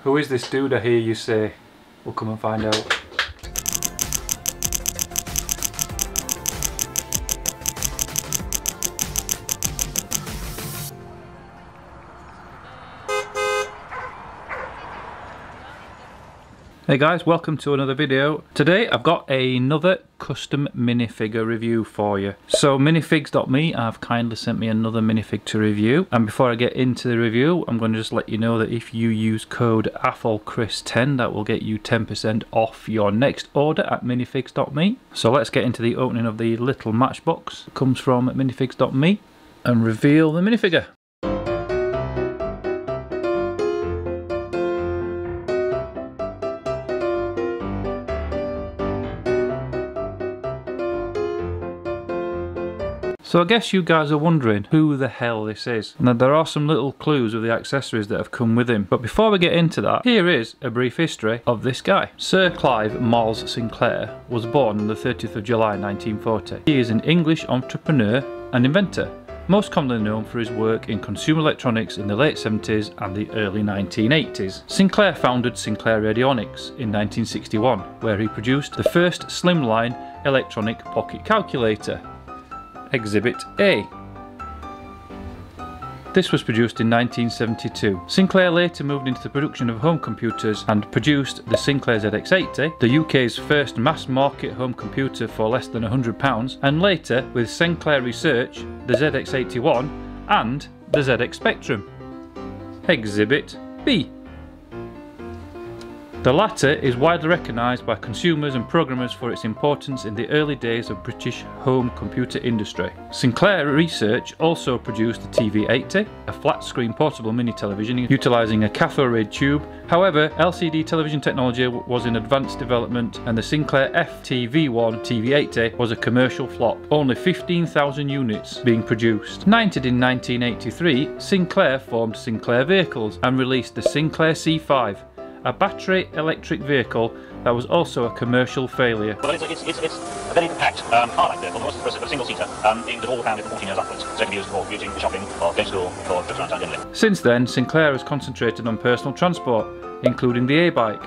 Who is this dude I hear you say? We'll come and find out. Hey guys, welcome to another video. Today I've got another custom minifigure review for you. So minifigs.me have kindly sent me another minifig to review, and before I get into the review I'm going to just let you know that if you use code AFOLCHRIS10 that will get you 10% off your next order at minifigs.me. So let's get into the opening of the little matchbox. It comes from minifigs.me and reveal the minifigure. So I guess you guys are wondering who the hell this is. Now there are some little clues of the accessories that have come with him. But before we get into that, here is a brief history of this guy. Sir Clive Sinclair was born on the 30th of July 1940. He is an English entrepreneur and inventor, most commonly known for his work in consumer electronics in the late 70s and the early 1980s. Sinclair founded Sinclair Radionics in 1961, where he produced the first slimline electronic pocket calculator, Exhibit A. This was produced in 1972. Sinclair later moved into the production of home computers and produced the Sinclair ZX80, the UK's first mass-market home computer for less than £100, and later, with Sinclair Research, the ZX81 and the ZX Spectrum. Exhibit B. The latter is widely recognised by consumers and programmers for its importance in the early days of British home computer industry. Sinclair Research also produced the TV80, a flat-screen portable mini-television utilising a cathode ray tube. However, LCD television technology was in advanced development, and the Sinclair FTV1 TV80 was a commercial flop, only 15,000 units being produced. Knighted in 1983, Sinclair formed Sinclair Vehicles and released the Sinclair C5, a battery electric vehicle that was also a commercial failure. Well, it's a very compact, car-like vehicle, most for a single-seater, aimed at all around 14 years upwards, so it can be used for commuting, for shopping, or going to school, or trips around town generally. Since then, Sinclair has concentrated on personal transport, including the A-Bike,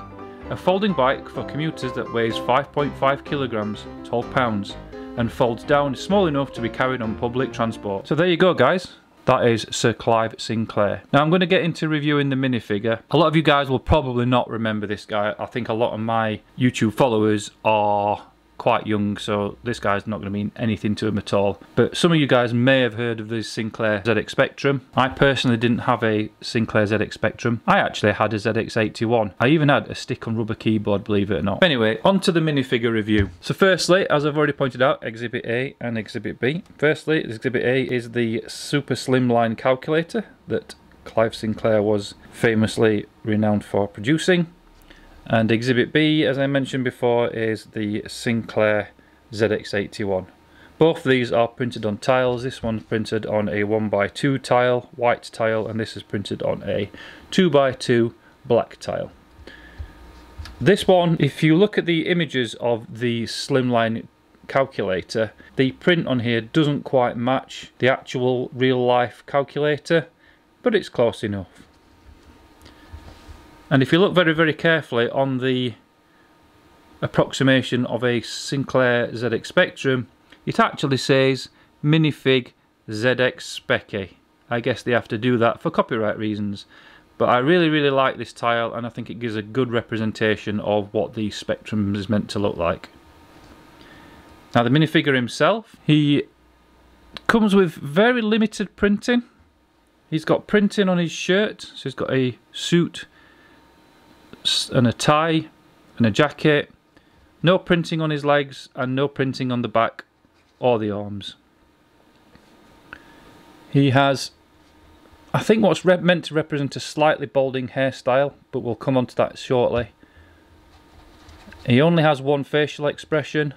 a folding bike for commuters that weighs 5.5 kilograms, 12 pounds, and folds down small enough to be carried on public transport. So there you go, guys. That is Sir Clive Sinclair. Now I'm going to get into reviewing the minifigure. A lot of you guys will probably not remember this guy. I think a lot of my YouTube followers are quite young, so this guy's not going to mean anything to him at all. But some of you guys may have heard of the Sinclair ZX Spectrum. I personally didn't have a Sinclair ZX Spectrum. I actually had a ZX81. I even had a stick-on rubber keyboard, believe it or not. Anyway, on to the minifigure review. So firstly, as I've already pointed out, Exhibit A and Exhibit B. Firstly, Exhibit A is the super slimline calculator that Clive Sinclair was famously renowned for producing. And Exhibit B, as I mentioned before, is the Sinclair ZX81. Both of these are printed on tiles. This one's printed on a 1x2 tile, white tile, and this is printed on a 2x2 black tile. This one, if you look at the images of the slimline calculator, the print on here doesn't quite match the actual real-life calculator, but it's close enough. And if you look very, very carefully on the approximation of a Sinclair ZX Spectrum, it actually says Minifig ZX Specky. I guess they have to do that for copyright reasons. But I really, really like this tile, and I think it gives a good representation of what the Spectrum is meant to look like. Now the minifigure himself, he comes with very limited printing. He's got printing on his shirt, so he's got a suit and a tie and a jacket, no printing on his legs and no printing on the back or the arms. He has, I think, what's meant to represent a slightly balding hairstyle, but we'll come on to that shortly. He only has one facial expression,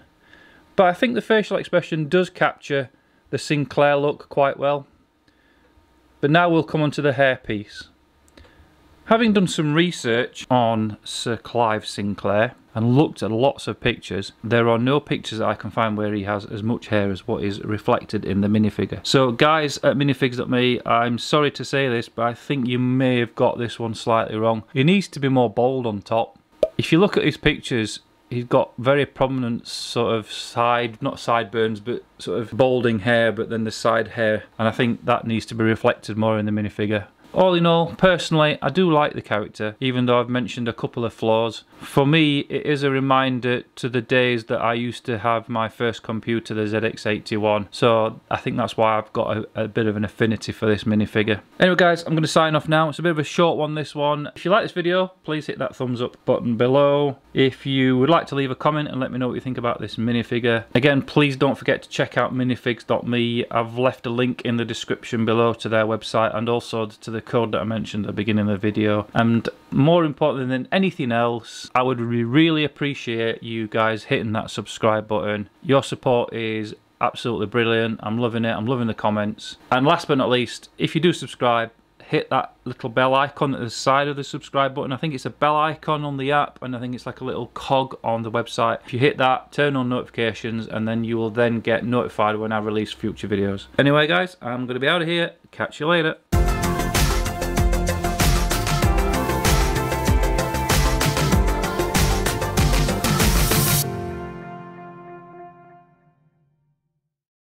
but I think the facial expression does capture the Sinclair look quite well. But now we'll come on to the hairpiece. Having done some research on Sir Clive Sinclair and looked at lots of pictures, there are no pictures that I can find where he has as much hair as what is reflected in the minifigure. So guys at minifigs.me, I'm sorry to say this, but I think you may have got this one slightly wrong. He needs to be more bold on top. If you look at his pictures, he's got very prominent sort of not sideburns, but sort of balding hair, but then the side hair, and I think that needs to be reflected more in the minifigure. All in all, personally, I do like the character, even though I've mentioned a couple of flaws. For me, it is a reminder to the days that I used to have my first computer, the ZX81, so I think that's why I've got a bit of an affinity for this minifigure. Anyway guys, I'm going to sign off now. It's a bit of a short one, this one. If you like this video, please hit that thumbs up button below. If you would like to leave a comment and let me know what you think about this minifigure. Again, please don't forget to check out minifigs.me. I've left a link in the description below to their website and also to the code that I mentioned at the beginning of the video. And more important than anything else, I would really appreciate you guys hitting that subscribe button. Your support is absolutely brilliant. I'm loving it. I'm loving the comments. And last but not least, if you do subscribe, hit that little bell icon at the side of the subscribe button. I think it's a bell icon on the app, and I think it's like a little cog on the website. If you hit that, turn on notifications, and then you will then get notified when I release future videos. Anyway guys, I'm going to be out of here. Catch you later.